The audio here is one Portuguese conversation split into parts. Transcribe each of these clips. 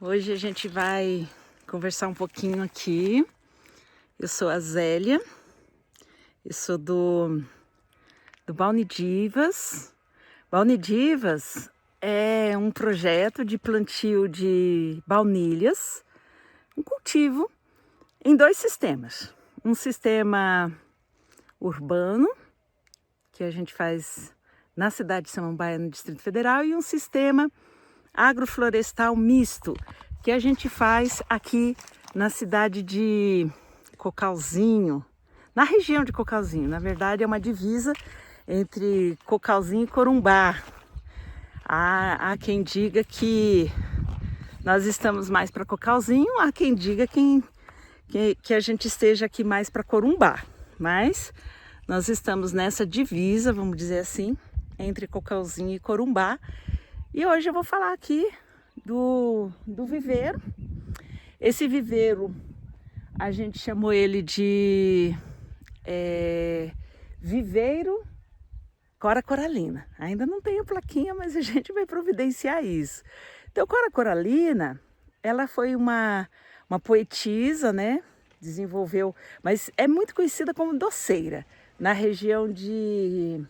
Hoje a gente vai conversar um pouquinho aqui. Eu sou a Zélia, eu sou do Baunidivas. Baunidivas é um projeto de plantio de baunilhas, um cultivo em dois sistemas. Um sistema urbano, que a gente faz na cidade de Samambaia, no Distrito Federal, e um sistema agroflorestal misto, que a gente faz aqui na cidade de Cocalzinho, na região de Cocalzinho. Na verdade, é uma divisa entre Cocalzinho e Corumbá. Há quem diga que nós estamos mais para Cocalzinho, há quem diga que a gente esteja aqui mais para Corumbá. Mas nós estamos nessa divisa, vamos dizer assim, entre Cocalzinho e Corumbá. E hoje eu vou falar aqui do viveiro. Esse viveiro, a gente chamou ele de Viveiro Cora Coralina. Ainda não tem a plaquinha, mas a gente vai providenciar isso. Então, Cora Coralina, ela foi uma poetisa, né? Desenvolveu, mas é muito conhecida como doceira, na região de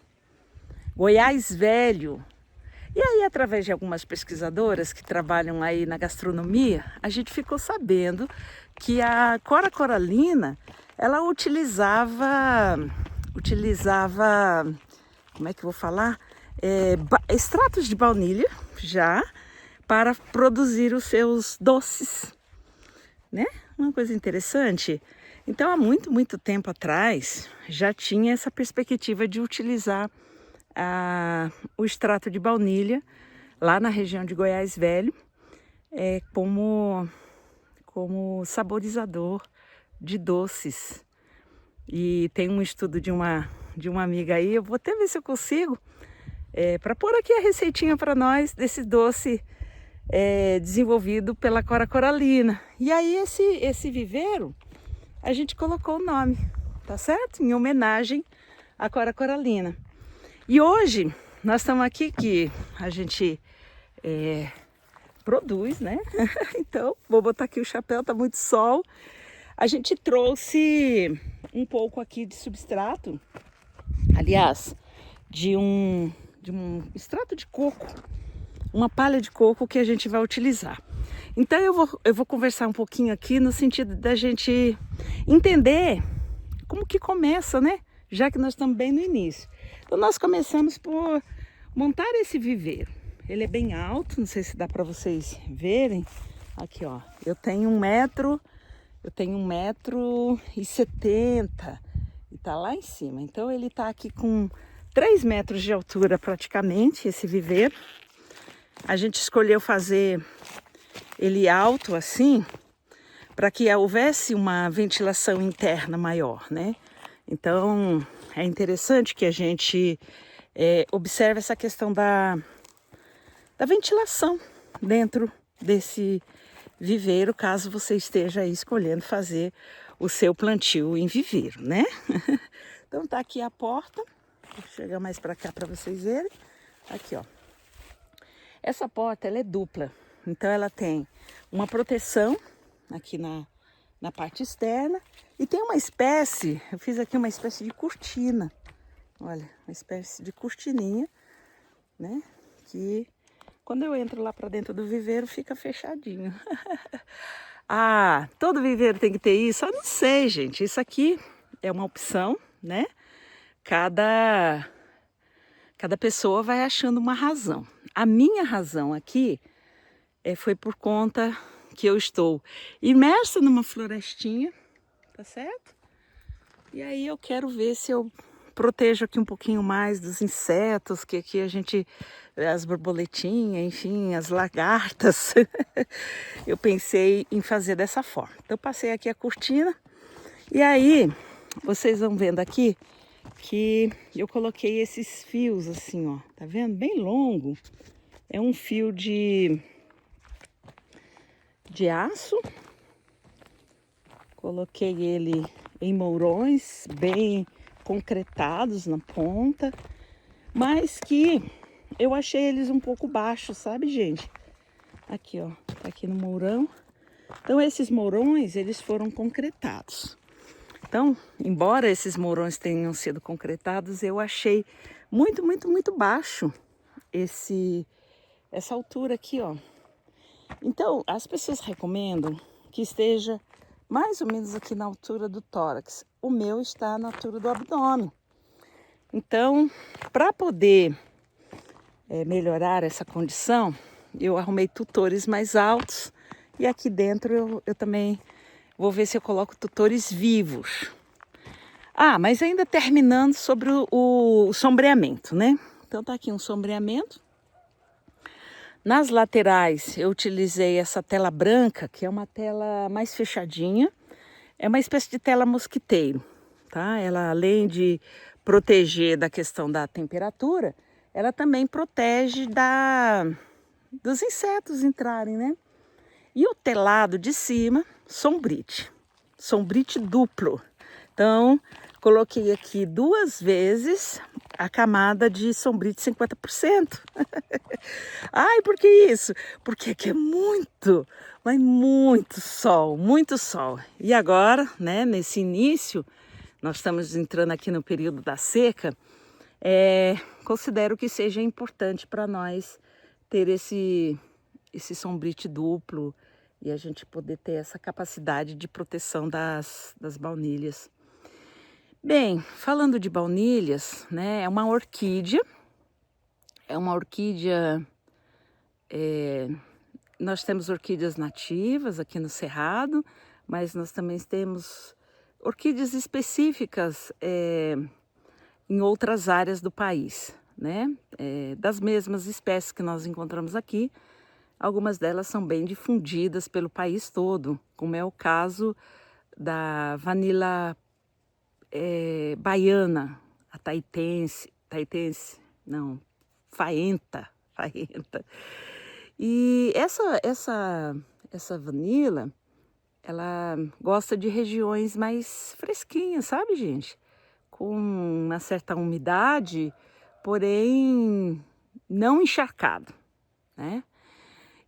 Goiás Velho. E aí, através de algumas pesquisadoras que trabalham aí na gastronomia, a gente ficou sabendo que a Cora Coralina, ela utilizava, como é que eu vou falar? Extratos de baunilha já para produzir os seus doces, né? Uma coisa interessante. Então, há muito tempo atrás, já tinha essa perspectiva de utilizar o extrato de baunilha lá na região de Goiás Velho como saborizador de doces. E tem um estudo de uma amiga aí, eu vou até ver se eu consigo para pôr aqui a receitinha para nós desse doce desenvolvido pela Cora Coralina. E aí esse viveiro a gente colocou o nome, tá certo? Em homenagem à Cora Coralina. E hoje nós estamos aqui que a gente produz, né? Então, vou botar aqui o chapéu, tá muito sol. A gente trouxe um pouco aqui de substrato, aliás, de um extrato de coco, uma palha de coco que a gente vai utilizar. Então, eu vou conversar um pouquinho aqui no sentido da gente entender como que começa, né? Já que nós estamos bem no início. Então, nós começamos por montar esse viveiro. Ele é bem alto, não sei se dá para vocês verem. Aqui, ó, eu tenho 1,70 m e tá lá em cima. Então, ele tá aqui com 3 metros de altura praticamente, esse viveiro. A gente escolheu fazer ele alto assim, para que houvesse uma ventilação interna maior, né? Então, é interessante que a gente observe essa questão da ventilação dentro desse viveiro, caso você esteja aí escolhendo fazer o seu plantio em viveiro, né? Então, tá aqui a porta. Vou chegar mais para cá para vocês verem. Aqui, ó. Essa porta, ela é dupla. Então, ela tem uma proteção aqui na parte externa. E tem uma espécie, eu fiz aqui uma espécie de cortina. Olha, uma espécie de cortininha, né? Que quando eu entro lá para dentro do viveiro, fica fechadinho. Todo viveiro tem que ter isso? Eu não sei, gente. Isso aqui é uma opção, né? Cada pessoa vai achando uma razão. A minha razão aqui foi por conta que eu estou imersa numa florestinha, tá certo? E aí eu quero ver se eu protejo aqui um pouquinho mais dos insetos, que aqui as borboletinhas, enfim, as lagartas. Eu pensei em fazer dessa forma. Então eu passei aqui a cortina e aí vocês vão vendo aqui que eu coloquei esses fios assim, ó, tá vendo? Bem longo. É um fio de aço. Coloquei ele em mourões bem concretados na ponta, mas que eu achei eles um pouco baixos, sabe, gente? Aqui, ó, tá aqui no mourão. Então, esses mourões, eles foram concretados. Então, embora esses mourões tenham sido concretados, eu achei muito, muito, muito baixo essa altura aqui, ó. Então, as pessoas recomendam que esteja mais ou menos aqui na altura do tórax. O meu está na altura do abdômen. Então, para poder melhorar essa condição, eu arrumei tutores mais altos. E aqui dentro eu também vou ver se eu coloco tutores vivos. Ah, mas ainda terminando sobre o sombreamento, né? Então tá aqui um sombreamento. Nas laterais eu utilizei essa tela branca, que é uma tela mais fechadinha. É uma espécie de tela mosquiteiro, tá? Ela, além de proteger da questão da temperatura, ela também protege dos insetos entrarem, né? E o telado de cima, sombrite duplo. Então, coloquei aqui 2 vezes a camada de sombrite 50%. Ai, por que isso? Porque aqui é muito, mas muito sol, muito sol. E agora, né, nesse início, nós estamos entrando aqui no período da seca, considero que seja importante para nós ter esse sombrite duplo e a gente poder ter essa capacidade de proteção das baunilhas. Bem, falando de baunilhas, né, é uma orquídea, nós temos orquídeas nativas aqui no Cerrado, mas nós também temos orquídeas específicas em outras áreas do país, né? Das mesmas espécies que nós encontramos aqui, algumas delas são bem difundidas pelo país todo, como é o caso da vanila baiana, a faenta. E essa vanila, ela gosta de regiões mais fresquinhas, sabe, gente? Com uma certa umidade, porém não encharcado, né?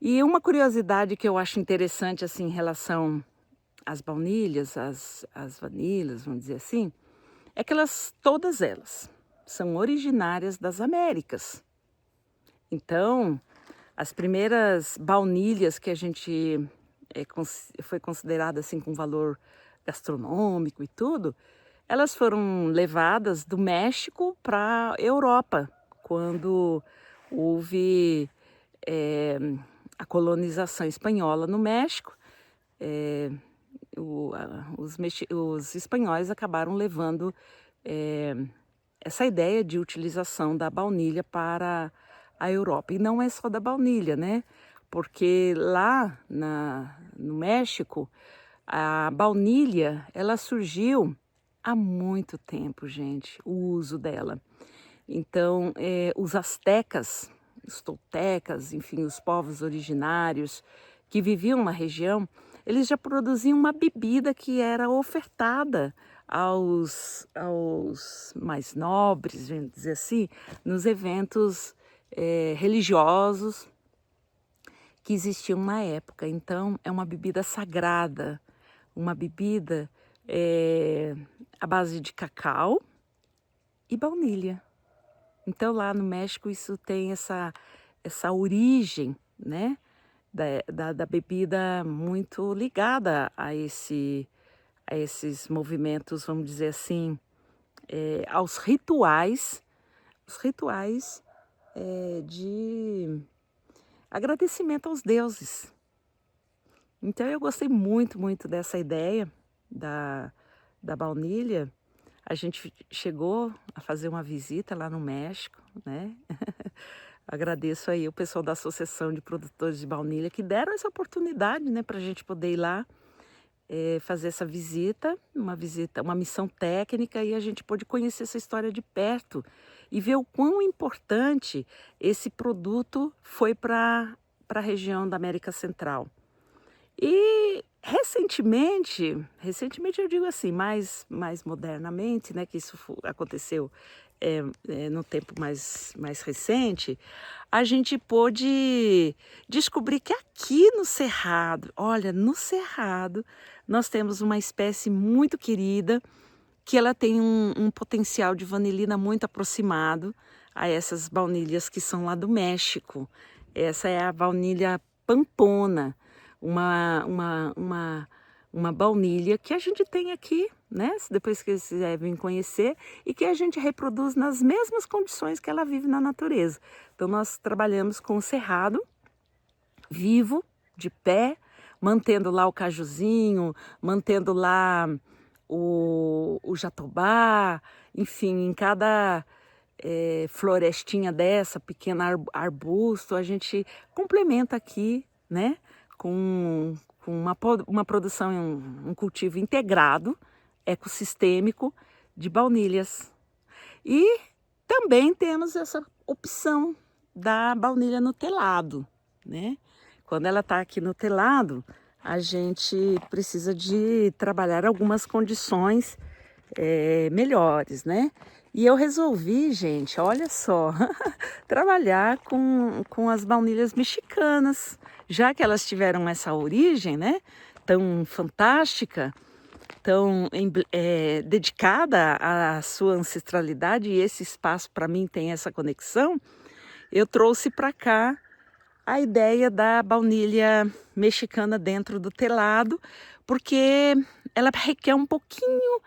E uma curiosidade que eu acho interessante assim em relação às baunilhas, às vanilas, vamos dizer assim, é que todas elas são originárias das Américas. Então, as primeiras baunilhas que a gente foi considerada assim com valor gastronômico e tudo, elas foram levadas do México para a Europa, quando houve a colonização espanhola no México. Os espanhóis acabaram levando essa ideia de utilização da baunilha para a Europa. E não é só da baunilha, né? Porque lá no México, a baunilha, ela surgiu há muito tempo, gente, o uso dela. Então, os astecas, os toltecas, enfim, os povos originários que viviam na região, eles já produziam uma bebida que era ofertada aos mais nobres, vamos dizer assim, nos eventos religiosos que existiam na época. Então, é uma bebida sagrada, uma bebida à base de cacau e baunilha. Então, lá no México, isso tem essa origem, né, da bebida muito ligada a esses movimentos, vamos dizer assim, aos rituais, de agradecimento aos deuses. Então, eu gostei muito, muito dessa ideia da baunilha. A gente chegou a fazer uma visita lá no México, né? Agradeço aí o pessoal da Associação de Produtores de Baunilha que deram essa oportunidade, né, para a gente poder ir lá fazer essa visita, uma missão técnica, e a gente pôde conhecer essa história de perto e ver o quão importante esse produto foi para a região da América Central. E recentemente eu digo assim, mais modernamente, né, que isso aconteceu no tempo mais recente, a gente pôde descobrir que aqui no Cerrado, olha, no Cerrado, nós temos uma espécie muito querida, que ela tem um potencial de vanilina muito aproximado a essas baunilhas que são lá do México. Essa é a baunilha pampona, uma baunilha que a gente tem aqui, né? Depois que vocês devem conhecer, e que a gente reproduz nas mesmas condições que ela vive na natureza. Então nós trabalhamos com o cerrado vivo, de pé, mantendo lá o cajuzinho, mantendo lá o jatobá, enfim, em cada florestinha dessa, pequeno arbusto, a gente complementa aqui, né, com uma produção, um cultivo integrado, ecossistêmico de baunilhas. E também temos essa opção da baunilha no telado, né? Quando ela está aqui no telado, a gente precisa de trabalhar algumas condições melhores, né? E eu resolvi, gente, olha só, trabalhar com as baunilhas mexicanas, já que elas tiveram essa origem, né, tão fantástica, tão dedicada à sua ancestralidade, e esse espaço para mim tem essa conexão. Eu trouxe para cá a ideia da baunilha mexicana dentro do telado, porque ela requer um pouquinho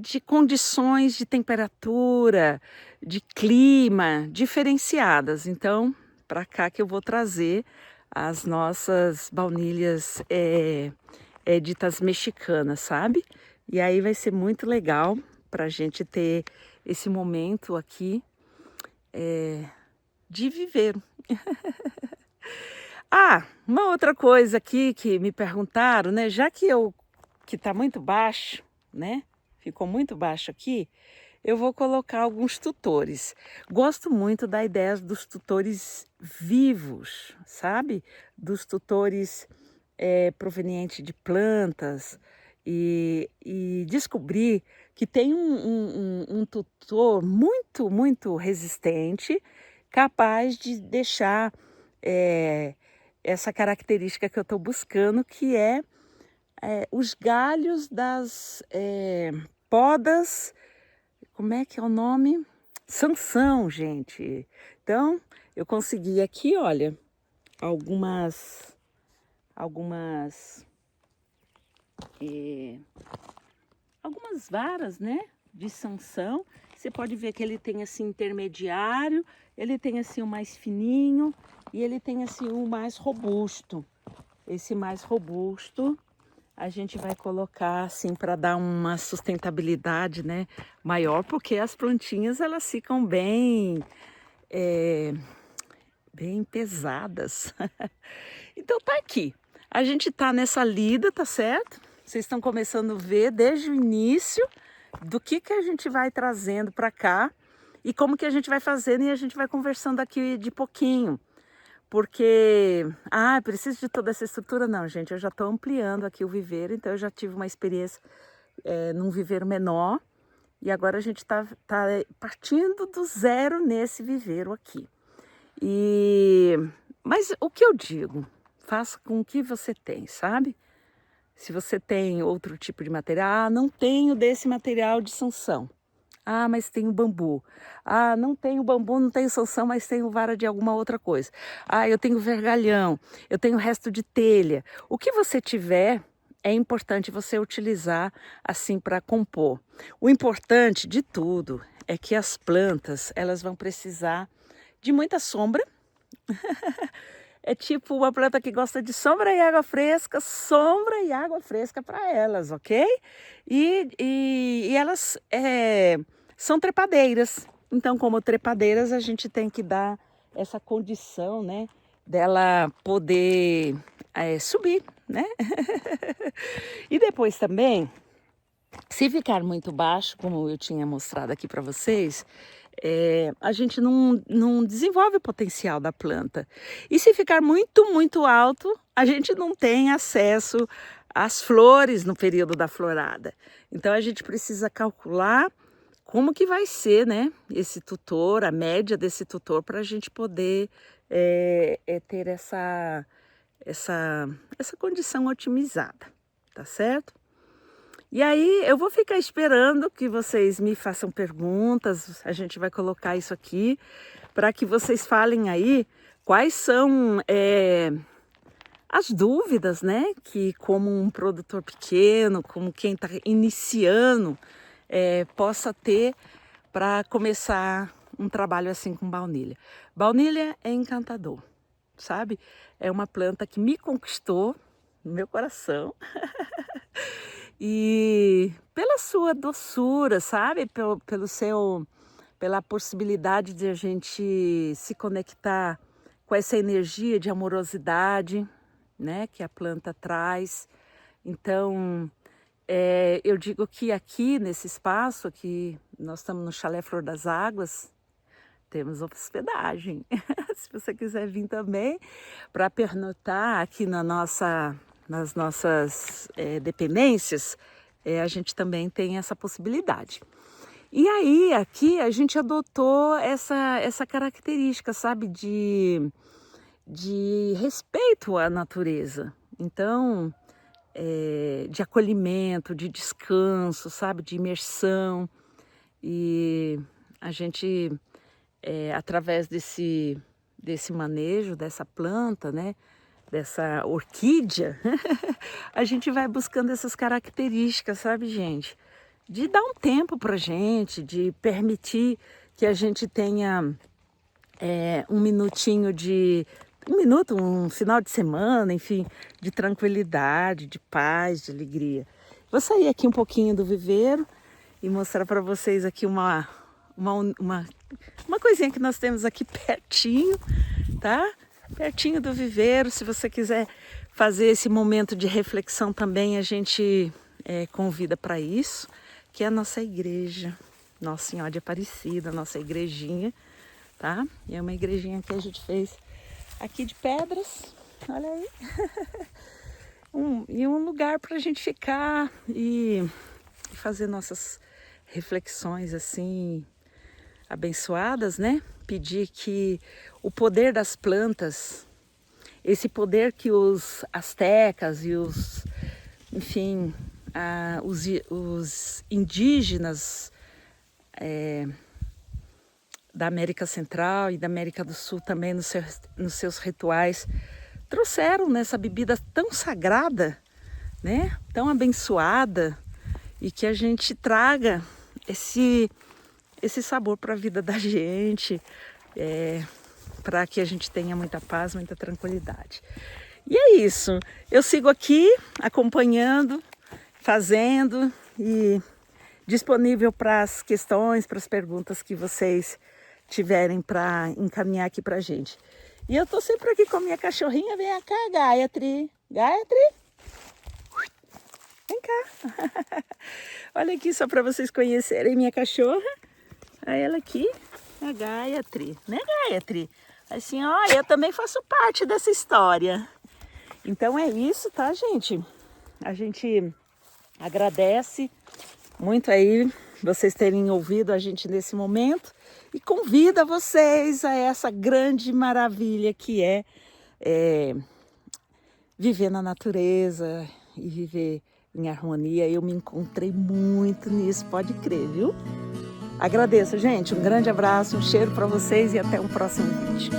de condições de temperatura, de clima diferenciadas. Então, para cá que eu vou trazer as nossas baunilhas ditas mexicanas, sabe? E aí vai ser muito legal para a gente ter esse momento aqui de viver. Uma outra coisa aqui que me perguntaram, né? Já que está muito baixo, né? Ficou muito baixo aqui, eu vou colocar alguns tutores. Gosto muito da ideia dos tutores vivos, sabe? Dos tutores provenientes de plantas, e descobri que tem um tutor muito, muito resistente, capaz de deixar essa característica que eu estou buscando, que é os galhos das podas, como é que é o nome? Sansão, gente. Então, eu consegui aqui, olha, algumas varas, né, de Sansão. Você pode ver que ele tem assim intermediário, ele tem assim o mais fininho e ele tem assim o mais robusto. Esse mais robusto a gente vai colocar assim para dar uma sustentabilidade, né, maior, porque as plantinhas elas ficam bem pesadas. Então tá aqui. A gente tá nessa lida, tá certo? Vocês estão começando a ver desde o início do que a gente vai trazendo para cá e como que a gente vai fazendo, e a gente vai conversando aqui de pouquinho. Porque, preciso de toda essa estrutura? Não, gente, eu já estou ampliando aqui o viveiro, então eu já tive uma experiência num viveiro menor, e agora a gente está partindo do zero nesse viveiro aqui. Mas o que eu digo? Faça com o que você tem, sabe? Se você tem outro tipo de material, não tenho desse material de Sansão. Mas tenho bambu. Não tenho bambu, não tenho Sansão, mas tenho vara de alguma outra coisa. Eu tenho vergalhão, eu tenho resto de telha. O que você tiver, é importante você utilizar assim para compor. O importante de tudo é que as plantas, elas vão precisar de muita sombra. É tipo uma planta que gosta de sombra e água fresca para elas, ok? E elas são trepadeiras. Então, como trepadeiras, a gente tem que dar essa condição, né, dela poder subir, né? E depois também, se ficar muito baixo, como eu tinha mostrado aqui para vocês, a gente não desenvolve o potencial da planta. E se ficar muito, muito alto, a gente não tem acesso às flores no período da florada. Então a gente precisa calcular como que vai ser, né, esse tutor, a média desse tutor, para a gente poder ter essa condição otimizada, tá certo? E aí eu vou ficar esperando que vocês me façam perguntas, a gente vai colocar isso aqui para que vocês falem aí quais são as dúvidas, né, que como um produtor pequeno, como quem está iniciando, possa ter para começar um trabalho assim com baunilha. Baunilha é encantador, sabe? É uma planta que me conquistou no meu coração. E pela sua doçura, sabe? Pela possibilidade de a gente se conectar com essa energia de amorosidade, né, que a planta traz. Então, eu digo que aqui nesse espaço, aqui nós estamos no Chalé Flor das Águas, temos hospedagem. Se você quiser vir também para pernotar aqui nas nossas dependências, a gente também tem essa possibilidade. E aí, aqui a gente adotou essa característica, sabe, de respeito à natureza. Então, de acolhimento, de descanso, sabe, de imersão. E a gente, através desse manejo dessa planta, né, dessa orquídea, a gente vai buscando essas características, sabe, gente? De dar um tempo pra gente, de permitir que a gente tenha um minutinho um final de semana, enfim, de tranquilidade, de paz, de alegria. Vou sair aqui um pouquinho do viveiro e mostrar para vocês aqui uma coisinha que nós temos aqui pertinho, tá? Pertinho do viveiro. Se você quiser fazer esse momento de reflexão também, a gente convida para isso, que é a nossa igreja, Nossa Senhora de Aparecida, nossa igrejinha, tá? E é uma igrejinha que a gente fez aqui de pedras, olha aí. Um lugar para a gente ficar e fazer nossas reflexões assim, abençoadas, né? Pedir que o poder das plantas, esse poder que os astecas e enfim, os indígenas da América Central e da América do Sul também nos seus rituais trouxeram nessa bebida tão sagrada, né? Tão abençoada, e que a gente traga esse sabor para a vida da gente, para que a gente tenha muita paz, muita tranquilidade. E é isso, eu sigo aqui acompanhando, fazendo e disponível para as questões, para as perguntas que vocês tiverem para encaminhar aqui para a gente. E eu tô sempre aqui com a minha cachorrinha. Vem cá, Gayatri. Gayatri, vem cá. Olha aqui, só para vocês conhecerem minha cachorra. Olha ela aqui, a Gayatri, né, Gayatri? Assim, ó, eu também faço parte dessa história. Então é isso, tá, gente? A gente agradece muito aí vocês terem ouvido a gente nesse momento e convida vocês a essa grande maravilha que é viver na natureza e viver em harmonia. Eu me encontrei muito nisso, pode crer, viu? Agradeço, gente. Um grande abraço, um cheiro para vocês e até um próximo vídeo.